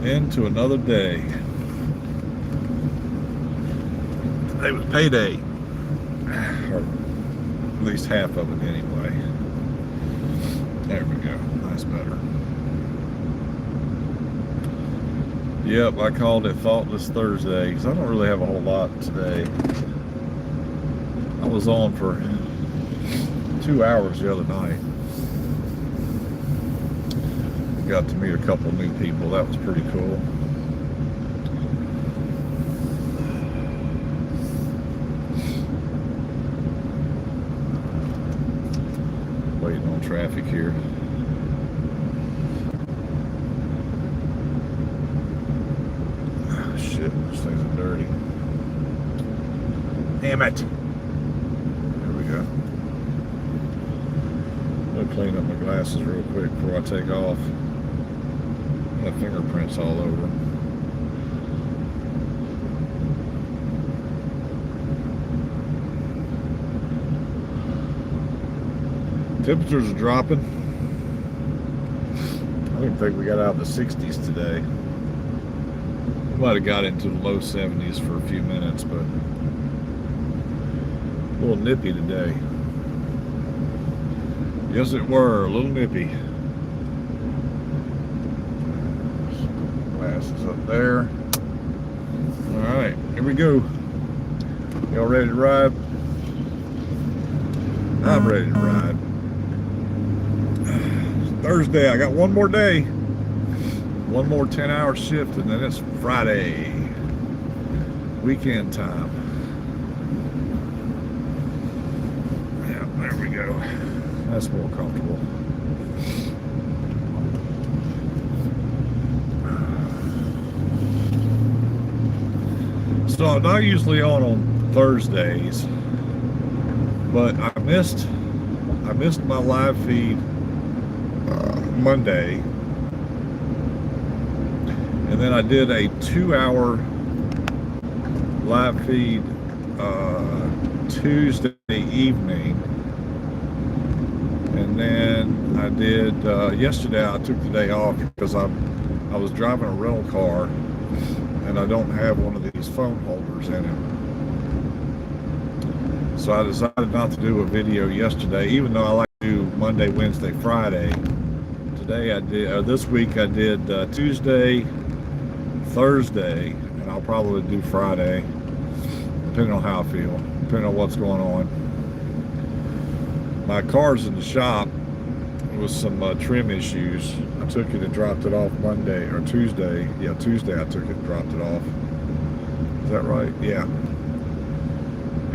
Into another day. Today was payday. Or at least half of it anyway. There we go. That's better. Yep, I called it Thoughtless Thursday because I don't really have a whole lot today. I was on for 2 hours the other night. Got to meet a couple new people. That was pretty cool. Waiting on traffic here. Oh, shit, these things are dirty. Damn it. There we go. I'm gonna clean up my glasses real quick before I take off. I got fingerprints all over them. Temperatures are dropping. I didn't think we got out of the 60s today. We might have got into the low 70s for a few minutes, but a little nippy today. Yes, it were. A little nippy. Glasses up there. All right, here we go. Y'all ready to ride? I'm ready to ride. Thursday, I got one more day. One more 10-hour shift, and then it's Friday. Weekend time. Yeah, there we go. That's more comfortable. So I'm not usually on Thursdays, but I missed my live feed Monday, and then I did a 2-hour live feed Tuesday evening, and then I did yesterday. I took the day off because I was driving a rental car and I don't have one of these phone holders in it, so I decided not to do a video yesterday, even though I like to do Monday, Wednesday, Friday. Today I did, this week I did Tuesday, Thursday, and I'll probably do Friday, depending on how I feel, depending on what's going on. My car's in the shop with some trim issues. I took it and dropped it off Monday or Tuesday. Yeah, Tuesday I took it and dropped it off. Is that right? Yeah.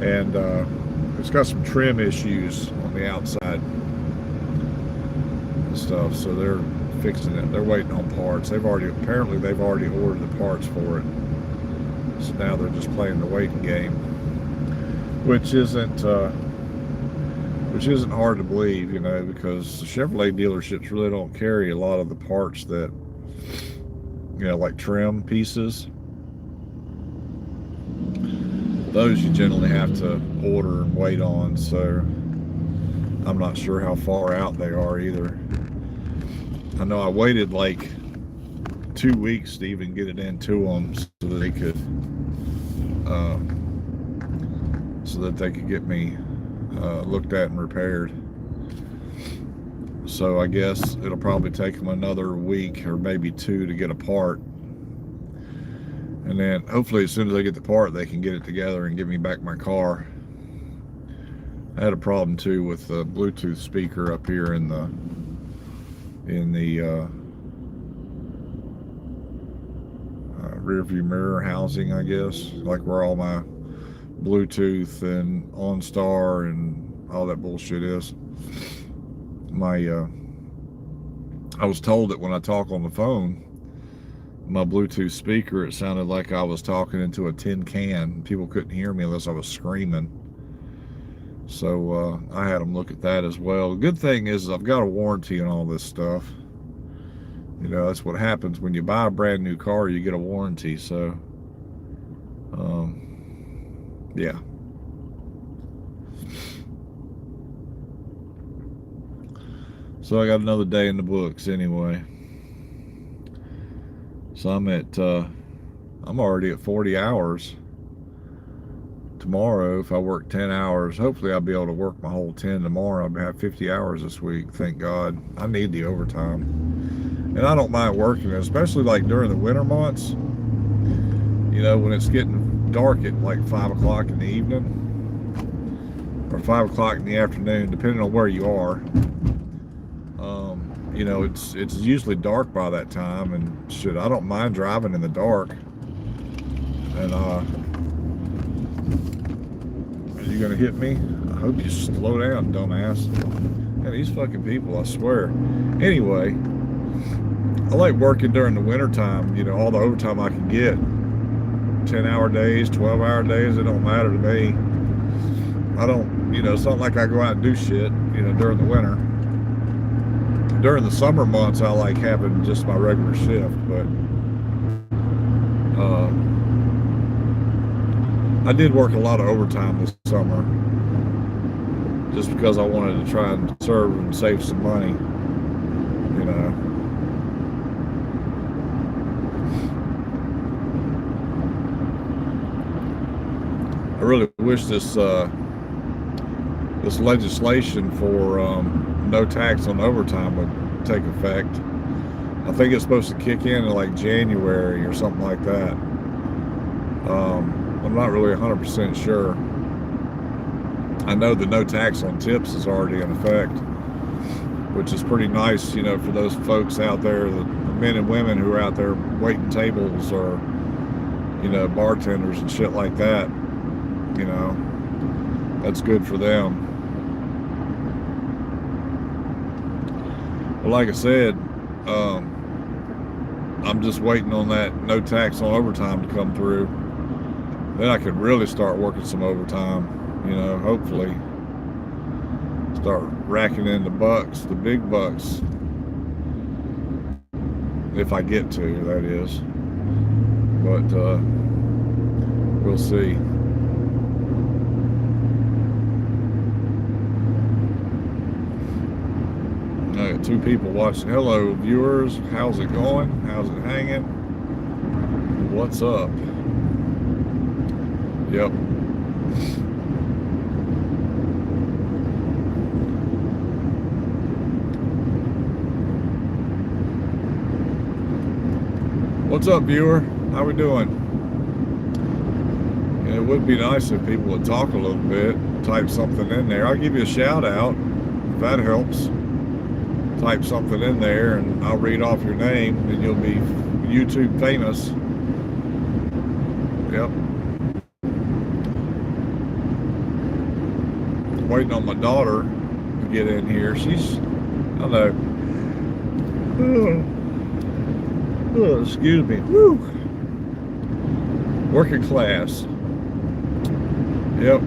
And it's got some trim issues on the outside stuff, so they're fixing it. They're waiting on parts. Apparently they've already ordered the parts for it, so now they're just playing the waiting game, which isn't hard to believe, you know, because the Chevrolet dealerships really don't carry a lot of the parts that, you know, like trim pieces. Those you generally have to order and wait on, so I'm not sure how far out they are either. I know I waited like 2 weeks to even get it into them so that they could get me looked at and repaired. So I guess it'll probably take them another week or maybe 2 to get a part, and then hopefully as soon as they get the part they can get it together and give me back my car. I had a problem too with the Bluetooth speaker up here in the rear view mirror housing, I guess, like where all my Bluetooth and OnStar and all that bullshit is. I was told that when I talk on the phone, my Bluetooth speaker, it sounded like I was talking into a tin can. People couldn't hear me unless I was screaming. So I had them look at that as well. The good thing is I've got a warranty on all this stuff. You know, that's what happens when you buy a brand new car, you get a warranty. So yeah. So I got another day in the books anyway. So I'm already at 40 hours. Tomorrow, if I work 10 hours, hopefully I'll be able to work my whole 10 tomorrow. I'll have 50 hours this week. Thank God. I need the overtime. And I don't mind working, especially like during the winter months. You know, when it's getting dark at like 5 o'clock in the evening or 5 o'clock in the afternoon, depending on where you are. You know, it's usually dark by that time, and shit, I don't mind driving in the dark. And are you gonna hit me? I hope you slow down, dumbass. Man, these fucking people, I swear. Anyway, I like working during the winter time, you know, all the overtime I can get. 10-hour days, 12-hour days, it don't matter to me. I don't, you know, it's not like I go out and do shit, you know, during the winter. During the summer months, I like having just my regular shift, but I did work a lot of overtime this summer just because I wanted to try and serve and save some money, you know. I really wish this legislation for no tax on overtime would take effect. I think it's supposed to kick in like January or something like that. I'm not really 100% sure. I know the no tax on tips is already in effect, which is pretty nice, you know, for those folks out there, the men and women who are out there waiting tables or, you know, bartenders and shit like that. You know, that's good for them. But like I said, I'm just waiting on that no tax on overtime to come through. Then I could really start working some overtime, you know, hopefully. Start racking in the bucks, the big bucks. If I get to, that is. But we'll see. I got 2 people watching. Hello, viewers. How's it going? How's it hanging? What's up? Yep. What's up, viewer? How we doing? And it would be nice if people would talk a little bit, type something in there. I'll give you a shout out if that helps. Type something in there and I'll read off your name and you'll be YouTube famous. Yep. Waiting on my daughter to get in here. She's, I don't know. Oh, excuse me. Woo. Working class. Yep.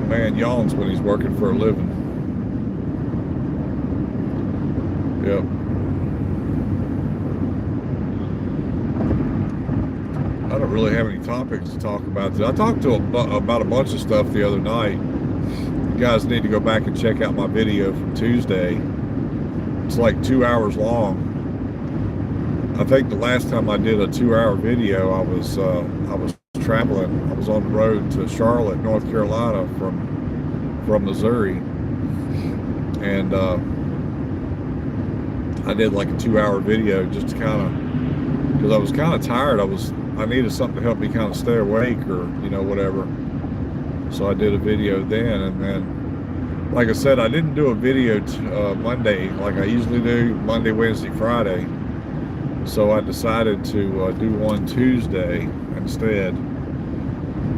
Man yawns when he's working for a living. Yep. I don't really have any topics to talk about today. I talked to about a bunch of stuff the other night. You guys need to go back and check out my video from Tuesday. It's like 2 hours long. I think the last time I did a 2-hour video, I was traveling. I was on the road to Charlotte, North Carolina from Missouri, and I did like a 2-hour video just to kind of, because I was kind of tired. I needed something to help me kind of stay awake, or you know, whatever. So I did a video then, and then, like I said, I didn't do a video Monday like I usually do, Monday, Wednesday, Friday. So I decided to do one Tuesday instead.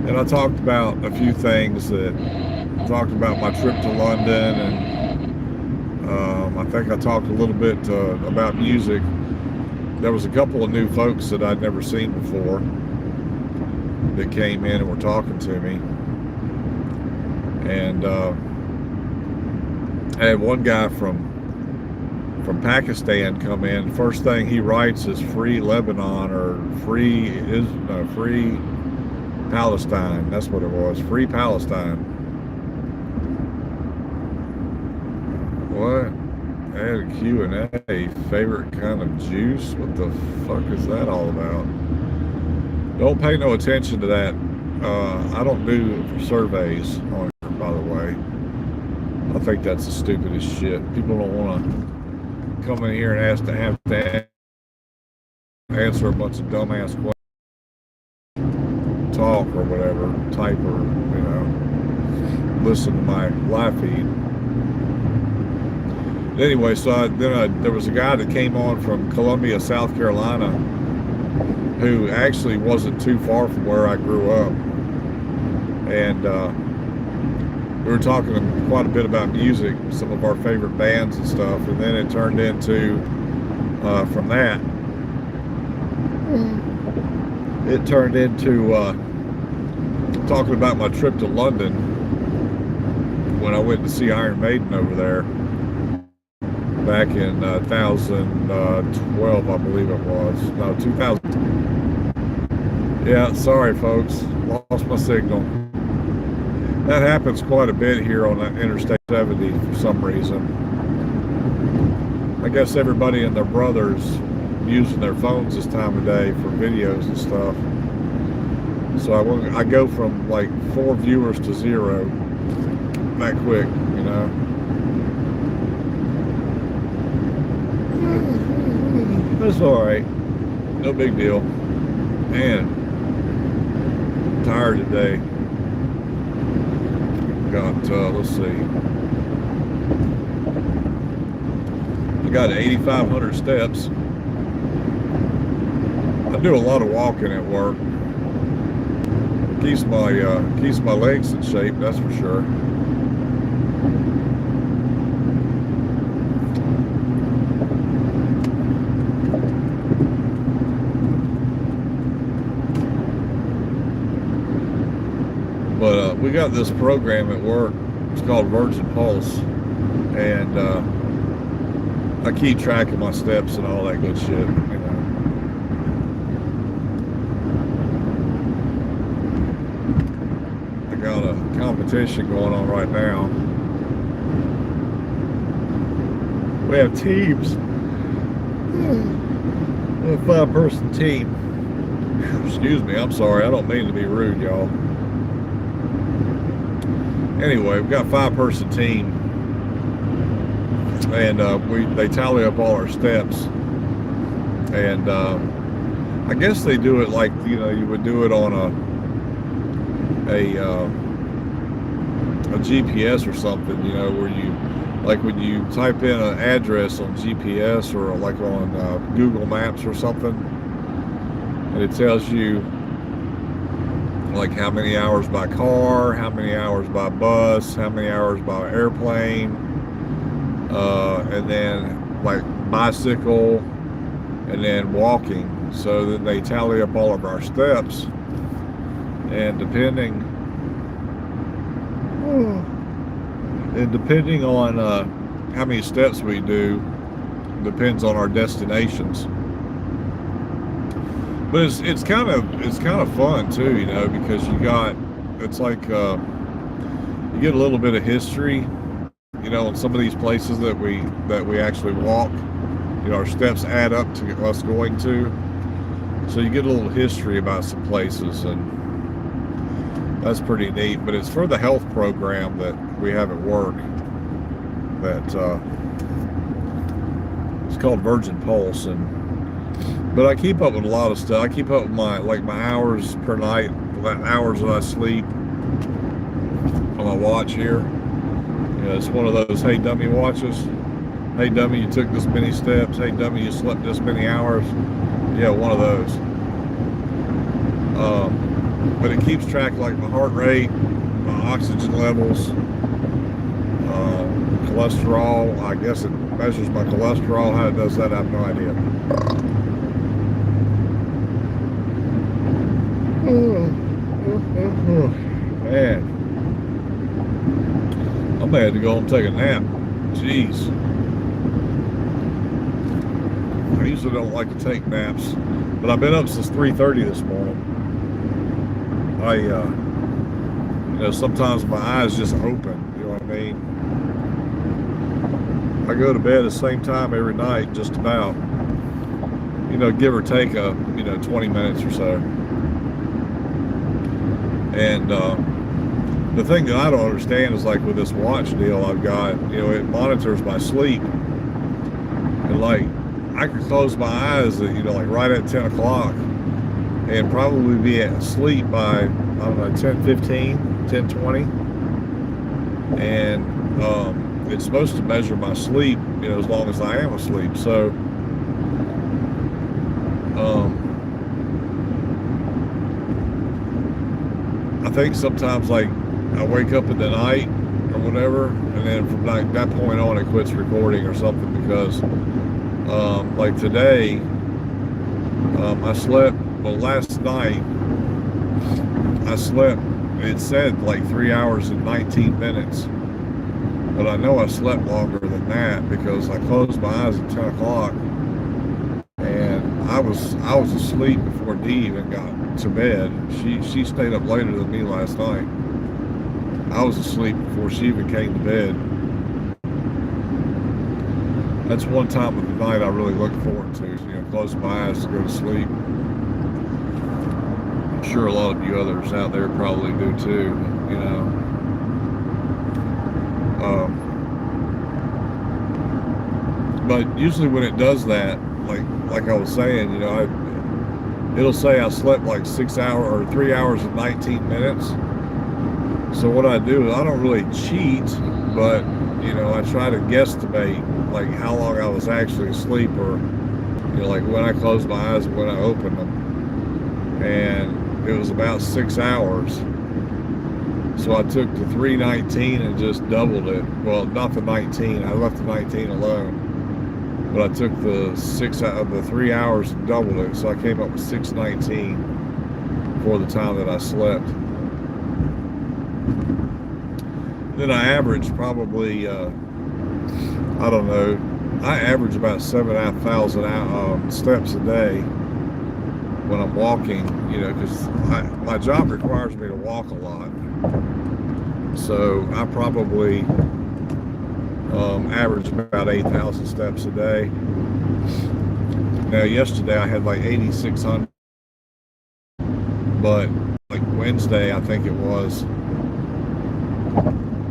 And I talked about a few things I talked about my trip to London, and I think I talked a little bit about music. There was a couple of new folks that I'd never seen before that came in and were talking to me. And I had one guy from Pakistan come in. First thing he writes is "Free Lebanon" or free Palestine. That's what it was. Free Palestine. What? Add Q&A. Favorite kind of juice? What the fuck is that all about? Don't pay no attention to that. I don't do surveys on it, by the way. I think that's the stupidest shit. People don't want to come in here and have to answer a bunch of dumbass questions, talk or whatever, type or, listen to my live feed. Anyway, so there was a guy that came on from Columbia, South Carolina, who actually wasn't too far from where I grew up. And we were talking quite a bit about music, some of our favorite bands and stuff, and then it turned into, from that, it turned into talking about my trip to London when I went to see Iron Maiden over there back in 2012, I believe it was. No, 2000. Yeah, sorry folks, lost my signal. That happens quite a bit here on Interstate 70 for some reason. I guess everybody and their brothers using their phones this time of day for videos and stuff. So I go from like 4 viewers to 0 that quick, That's all right. No big deal. Man, I'm tired today. Got, let's see. I got 8,500 steps. I do a lot of walking at work. Keeps my legs in shape, that's for sure. But we got this program at work. It's called Virgin Pulse, and I keep track of my steps and all that good shit. I got a competition going on right now. We have teams. A 5-person team. Excuse me, I'm sorry. I don't mean to be rude, y'all. Anyway, we've got a 5-person team, and they tally up all our steps, and I guess they do it like you would do it on a GPS or something, where you, like when you type in an address on GPS or like on Google Maps or something, and it tells you like how many hours by car, how many hours by bus, how many hours by airplane, and then like bicycle, and then walking. So then they tally up all of our steps, and depending on how many steps we do, depends on our destinations. But it's kind of fun too, because it's like you get a little bit of history, in some of these places that we actually walk. Our steps add up to us going to, so you get a little history about some places, and that's pretty neat. But it's for the health program that we have at work. That it's called Virgin Pulse, but I keep up with a lot of stuff. I keep up with my hours per night, the hours that I sleep on my watch here. It's one of those hey dummy watches. Hey dummy, you took this many steps. Hey dummy, you slept this many hours. Yeah, one of those. But it keeps track of like my heart rate, my oxygen levels, cholesterol. I guess it measures my cholesterol. How it does that, I have no idea. Man, I may have to go home and take a nap. Jeez. I usually don't like to take naps, but I've been up since 3:30 this morning. Sometimes my eyes just open, you know what I mean? I go to bed at the same time every night, just about, you know, give or take 20 minutes or so. And the thing that I don't understand is, like, with this watch deal I've got, you know, it monitors my sleep. And, like, I could close my eyes at, like right at 10 o'clock and probably be asleep by, I don't know, 10:15, 10:20. And it's supposed to measure my sleep, as long as I am asleep. So I think sometimes, like, I wake up in the night or whatever, and then from that point on it quits recording or something, because like today, I slept, well, last night I slept, it said like 3 hours and 19 minutes, but I know I slept longer than that because I closed my eyes at 10 o'clock and I was asleep before Dee even got to bed. She stayed up later than me last night. I was asleep before she even came to bed. That's one time of the night I really look forward to, close my eyes to go to sleep. I'm sure a lot of you others out there probably do too, but usually when it does that, like I was saying, it'll say I slept like 6 hours or 3 hours and 19 minutes. So what I do is I don't really cheat, but I try to guesstimate like how long I was actually asleep, or like when I closed my eyes and when I opened them, and it was about 6 hours. So I took the 3:19 and just doubled it. Well, not the 19. I left the 19 alone. But I took the 3 hours and doubled it. So I came up with 6:19 for the time that I slept. Then I averaged probably, I don't know, I average about 7,500 steps a day when I'm walking, because my job requires me to walk a lot. So I probably average about 8,000 steps a day. Now yesterday I had like 8,600, but like Wednesday I think it was,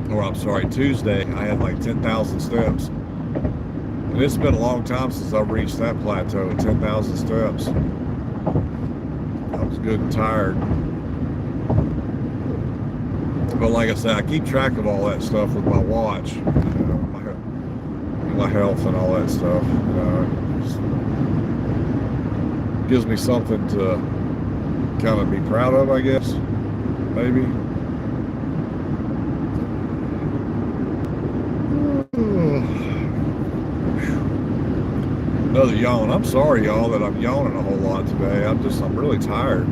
or I'm sorry, Tuesday I had like 10,000 steps. And it's been a long time since I've reached that plateau of 10,000 steps. I was good and tired. But like I said, I keep track of all that stuff with my watch, my health and all that stuff. It gives me something to kind of be proud of, I guess, maybe. Another yawn. I'm sorry, y'all, that I'm yawning a whole lot today. I'm really tired.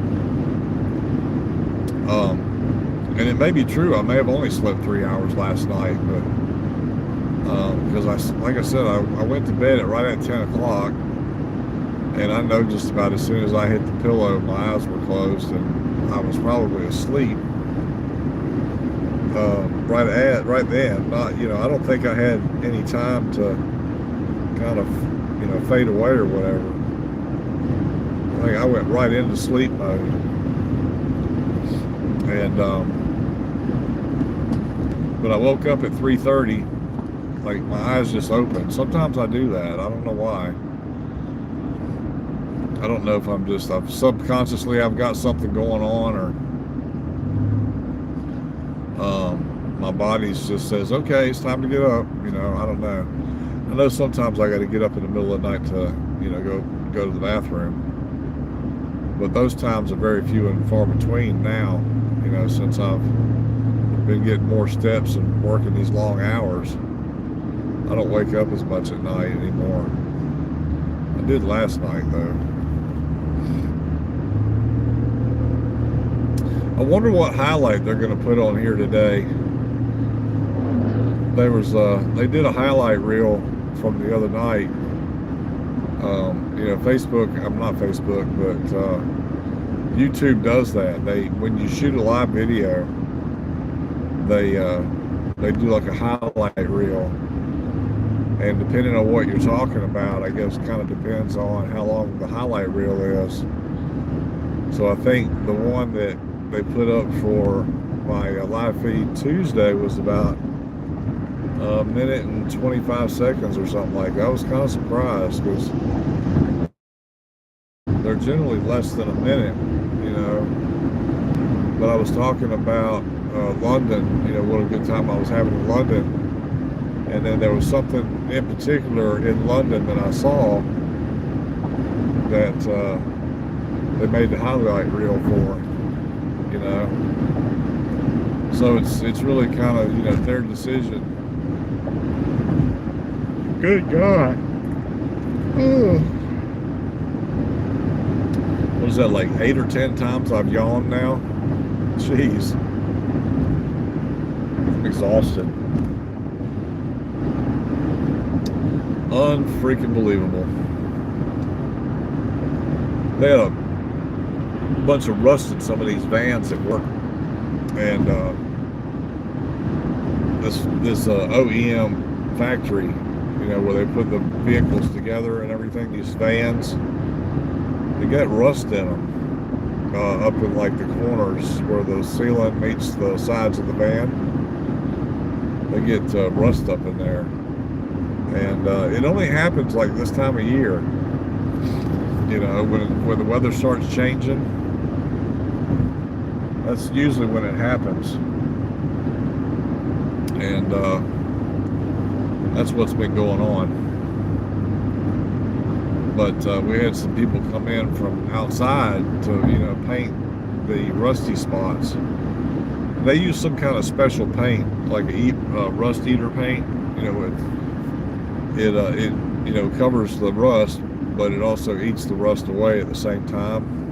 And it may be true. I may have only slept 3 hours last night, but because like I said, I went to bed right at 10 o'clock, and I know just about as soon as I hit the pillow, my eyes were closed, and I was probably asleep. Right then. Not, I don't think I had any time to kind of, fade away or whatever. I think I went right into sleep mode. And but I woke up at 3:30, like my eyes just opened. Sometimes I do that. I don't know why. I don't know if I'm subconsciously I've got something going on, or my body just says, okay, it's time to get up. I don't know. I know sometimes I got to get up in the middle of the night to, go to the bathroom. But those times are very few and far between now, since I've been getting more steps and working these long hours. I don't wake up as much at night anymore. I did last night, though. I wonder what highlight they're going to put on here today. They did a highlight reel from the other night. Facebook, I'm not Facebook, but YouTube does that. When you shoot a live video, they do like a highlight reel, And depending on what you're talking about, I guess kind of depends on how long the highlight reel is. So I think the one that they put up for my live feed Tuesday was about a minute and 25 seconds or something like that. I was kind of surprised because they're generally less than a minute, you know. But I was talking about London, you know, what a good time I was having in London. And then there was something in particular in London that I saw that they made the highlight reel for, you know. So it's really kind of, you know, their decision. Good God. Oh. What is that, like 8 or 10 times I've yawned now? Jeez. I'm exhausted. Unfreaking believable. They had a bunch of rust in some of these vans at work, and this OEM factory, you know, where they put the vehicles together and everything, these vans, they got rust in them up in like the corners where the sealant meets the sides of the van. They get rust up in there. And it only happens like this time of year, you know, when the weather starts changing. That's usually when it happens. And that's what's been going on. But we had some people come in from outside to, you know, paint the rusty spots. They use some kind of special paint, like a rust eater paint, you know, it you know, covers the rust, but it also eats the rust away at the same time.